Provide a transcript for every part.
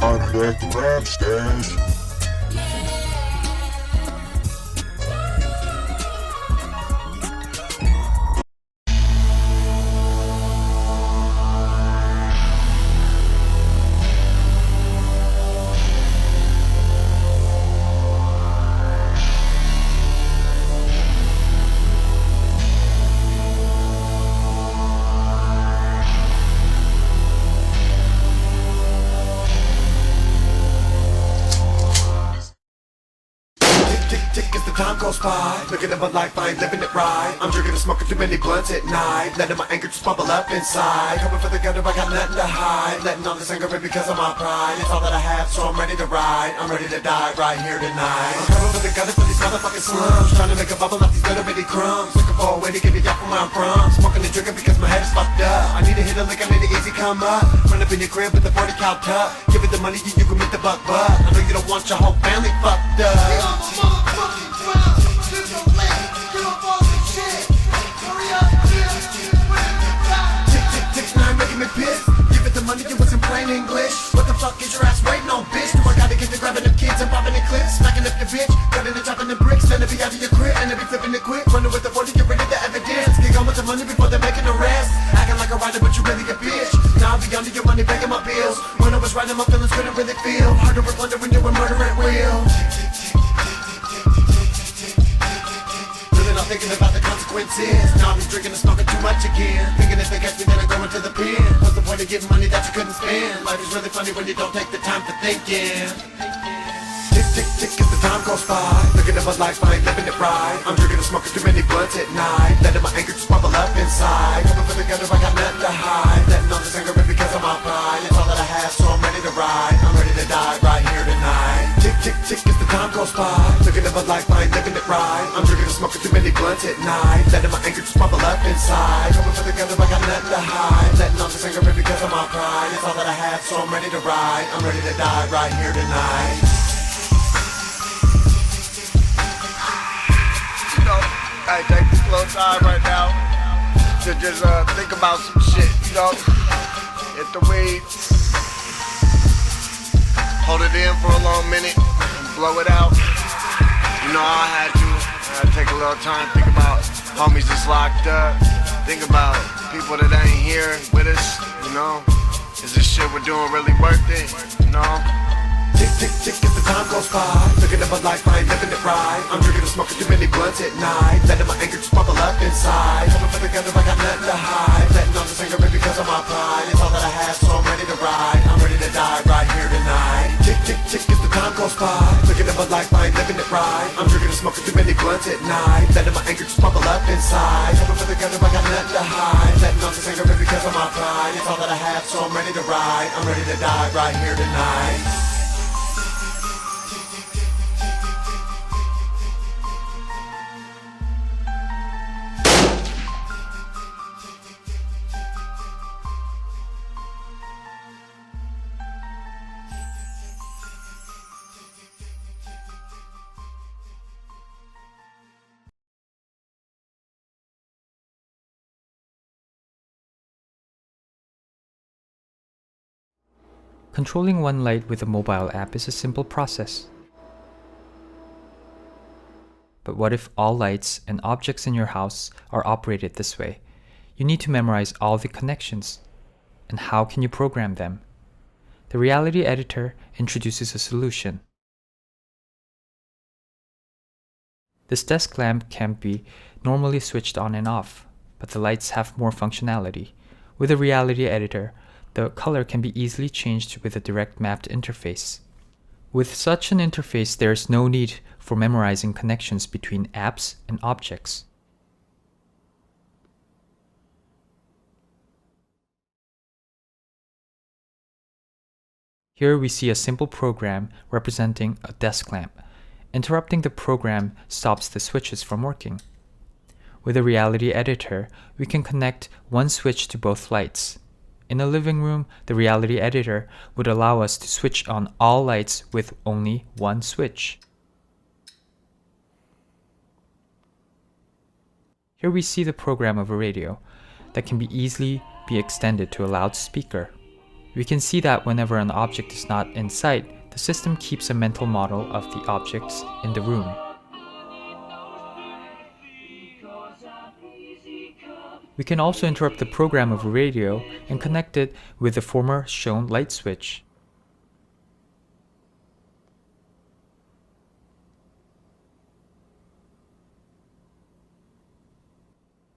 I'm at the rap stash. Time goes by, looking at my life, I ain't living it right. I'm drinking and smoking too many blunts at night, letting my anger just bubble up inside. Coming for the gutter, I got nothing to hide, letting all this anger in because of my pride. It's all that I have, so I'm ready to ride. I'm ready to die right here tonight. I'm coming for the gutter for these motherfucking slums, trying to make a bubble off these little bitty crumbs. Looking for a way to get me out from where I'm from. Smoking and drinking because my head is fucked up. I need to hit a lick, I need an easy come up. Run up in your crib with a 40 cal tuck. Give it the money, you can make the buck. I know you don't want your whole family fucked up. Give it the money, it was in plain English. What the fuck is your ass waiting on, bitch? Do I gotta get to grabbing them kids and popping the clips? Smacking up your bitch, cutting and chopping the bricks. Then to be out of your crib, and to be flipping it quick. Running with the 40, get rid of the evidence. Get on with the money before they're making arrests. Acting like a rider, but you really a bitch. Now I'll be under your money, begging my bills. When I was riding, my feelings couldn't really feel. Harder with wonder when you're a murder at will. Really not thinking about the consequences. Now I'm drinking and smoking too much again. Thinking if they catch me, then I'm going to the pen. What's the point of getting money that you couldn't spend? Life is really funny when you don't take the time for thinking. Tick, tick, tick as the time goes by. Looking at my life, I ain't living it right. I'm drinking and smoking too many blunts at night, letting my anger just bubble up inside. Coming for the gutter, I got nothing to hide, letting all this anger in because of my pride. It's all that I have, so I'm ready to ride. I'm ready to die right here tonight. Tick, tick, tick as the time goes by. Looking at my life, I ain't living it right. I'm drinking and smoking too many blunts at night, letting my anger just bubble up inside. Coming for the gutter, I got nothing to hide, letting all this anger in because of my pride. It's all that I have, so I'm ready to ride. I'm ready to die right here tonight. I take this little time right now to just think about some shit, you know. Hit the weed, hold it in for a long minute, and blow it out. You know, I had to take a little time, think about homies that's locked up, think about people that ain't here with us, you know. Is this shit we're doing really worth it, you know? Tick, tick, tick as the time goes by. Looking at my life, I ain't living it right. I'm drinking and smoking too many blunts at night, letting my anger just bubble up inside. Coming for the gutter, I got nothing to hide, letting all this anger in because of my pride. It's all that I have, so I'm ready to ride. I'm ready to die right here tonight. Tick, tick, tick as the time goes by. Looking at my life, I ain't living it right. I'm drinking and smoking too many blunts at night, letting my anger just bubble up inside. Coming for the gutter, I got nothing to hide, letting all this anger in because of my pride. It's all that I have, so I'm ready to ride. I'm ready to die right here tonight. Controlling one light with a mobile app is a simple process. But what if all lights and objects in your house are operated this way? You need to memorize all the connections. And how can you program them? The Reality Editor introduces a solution. This desk lamp can be normally switched on and off, but the lights have more functionality. With a Reality Editor, the color can be easily changed with a direct mapped interface. With such an interface, there is no need for memorizing connections between apps and objects. Here we see a simple program representing a desk lamp. Interrupting the program stops the switches from working. With a Reality Editor, we can connect one switch to both lights. In a living room, the Reality Editor would allow us to switch on all lights with only one switch. Here we see the program of a radio that can easily be extended to a loudspeaker. We can see that whenever an object is not in sight, the system keeps a mental model of the objects in the room. We can also interrupt the program of a radio and connect it with the former shown light switch.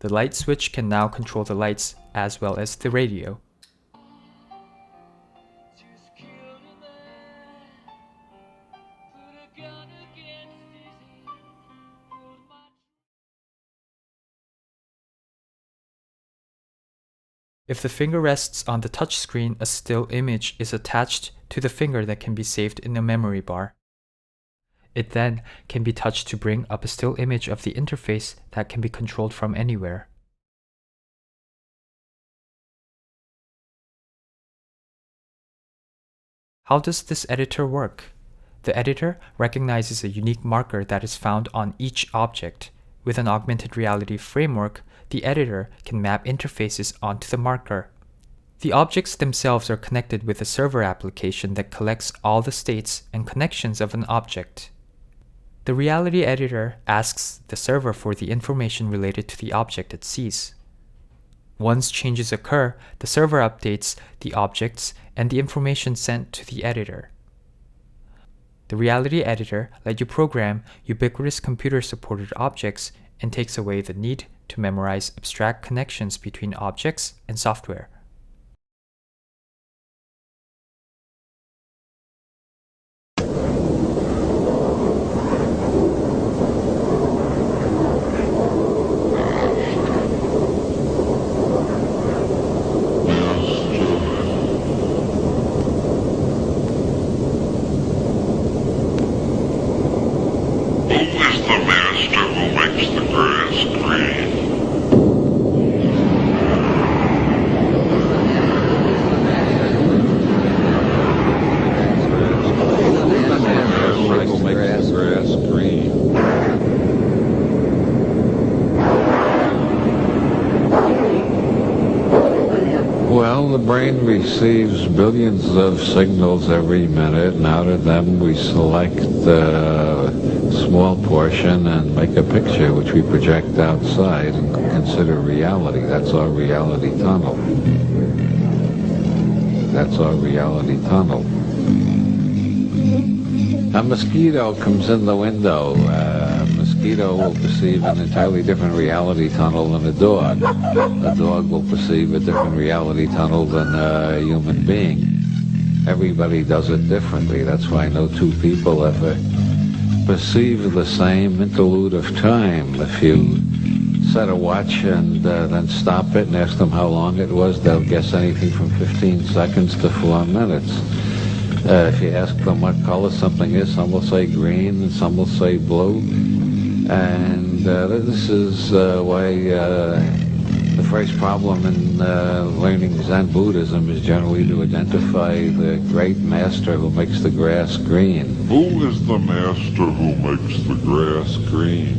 The light switch can now control the lights as well as the radio. If the finger rests on the touchscreen, a still image is attached to the finger that can be saved in a memory bar. It then can be touched to bring up a still image of the interface that can be controlled from anywhere. How does this editor work? The editor recognizes a unique marker that is found on each object. With an augmented reality framework, the editor can map interfaces onto the marker. The objects themselves are connected with a server application that collects all the states and connections of an object. The reality editor asks the server for the information related to the object it sees. Once changes occur, the server updates the objects and the information sent to the editor. The reality editor lets you program ubiquitous computer-supported objects and takes away the need to memorize abstract connections between objects and software. Well, the brain receives billions of signals every minute, and out of them we select a small portion and make a picture which we project outside and consider reality. That's our reality tunnel. That's our reality tunnel. A mosquito comes in the window. A mosquito will perceive an entirely different reality tunnel than a dog. A dog will perceive a different reality tunnel than a human being. Everybody does it differently. That's why no two people ever perceive the same interlude of time. If you set a watch and then stop it and ask them how long it was, they'll guess anything from 15 seconds to 4 minutes. If you ask them what color something is, some will say green and some will say blue. And this is why the first problem in learning Zen Buddhism is generally to identify the great master who makes the grass green. Who is the master who makes the grass green?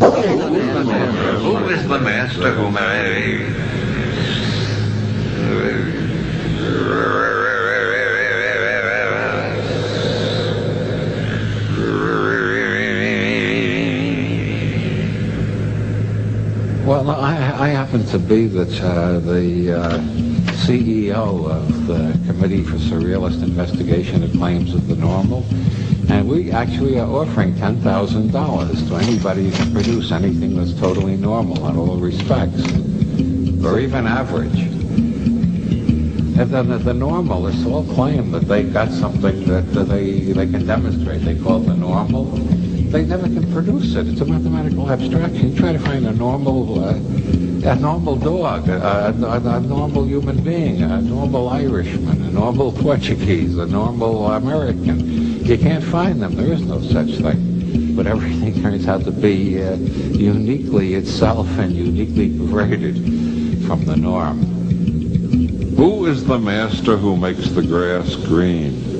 Who is the master who makes... Well, I happen to be the CEO of the Committee for Surrealist Investigation of Claims of the Normal, and we actually are offering $10,000 to anybody who can produce anything that's totally normal in all respects, or even average. And then the normalists all claim that they got something that they can demonstrate. They call it the normal. They never can produce it. It's a mathematical abstraction. You try to find a normal dog, a normal human being, a normal Irishman, a normal Portuguese, a normal American. You can't find them. There is no such thing. But everything turns out to be uniquely itself and uniquely perverted from the norm. Who is the master who makes the grass green?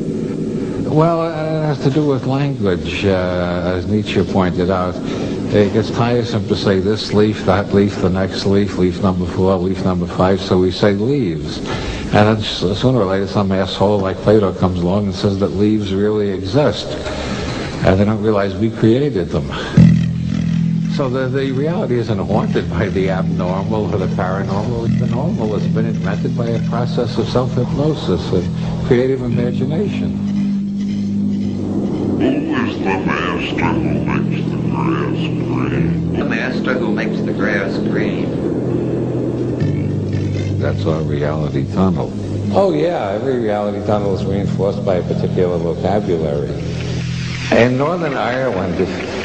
Well, it has to do with language, as Nietzsche pointed out. It gets tiresome to say this leaf, that leaf, the next leaf, leaf number 4, leaf number 5, so we say leaves. And then sooner or later some asshole like Plato comes along and says that leaves really exist. And they don't realize we created them. So the reality isn't haunted by the abnormal or the paranormal. The normal has been invented by a process of self-hypnosis and creative imagination. The master who makes the grass green. That's our reality tunnel. Oh yeah, every reality tunnel is reinforced by a particular vocabulary. In Northern Ireland,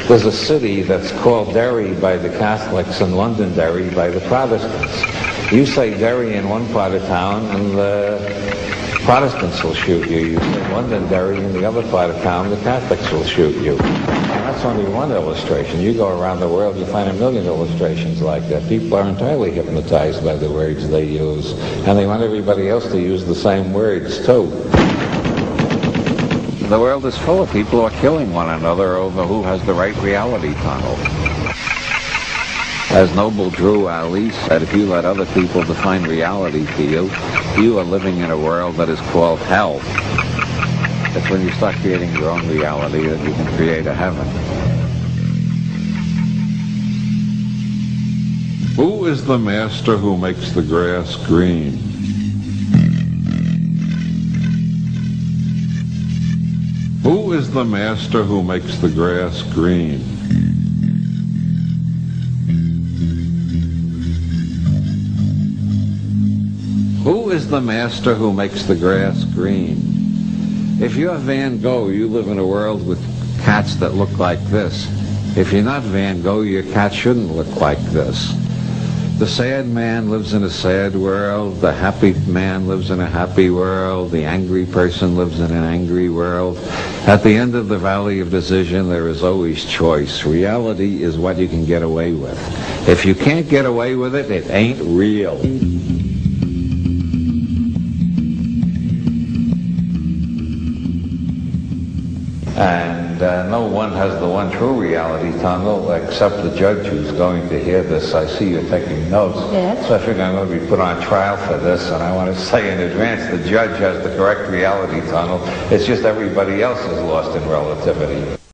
there's a city that's called Derry by the Catholics and Londonderry by the Protestants. You say Derry in one part of town and the Protestants will shoot you. You say Londonderry in the other part of town, the Catholics will shoot you. And that's only one illustration. You go around the world, you find a million illustrations like that. People are entirely hypnotized by the words they use, and they want everybody else to use the same words too. The world is full of people who are killing one another over who has the right reality tunnel. As Noble Drew Ali said, if you let other people define reality to you, you are living in a world that is called hell. It's when you start creating your own reality that you can create a heaven. Who is the master who makes the grass green? Who is the master who makes the grass green? Who is the master who makes the grass green? If you're Van Gogh, you live in a world with cats that look like this. If you're not Van Gogh, your cat shouldn't look like this. The sad man lives in a sad world. The happy man lives in a happy world. The angry person lives in an angry world. At the end of the valley of decision, there is always choice. Reality is what you can get away with. If you can't get away with it, it ain't real. And no one has the one true reality tunnel except the judge who's going to hear this. I see you're taking notes. Yes. So I figure I'm going to be put on trial for this, and I want to say in advance the judge has the correct reality tunnel. It's just everybody else is lost in relativity.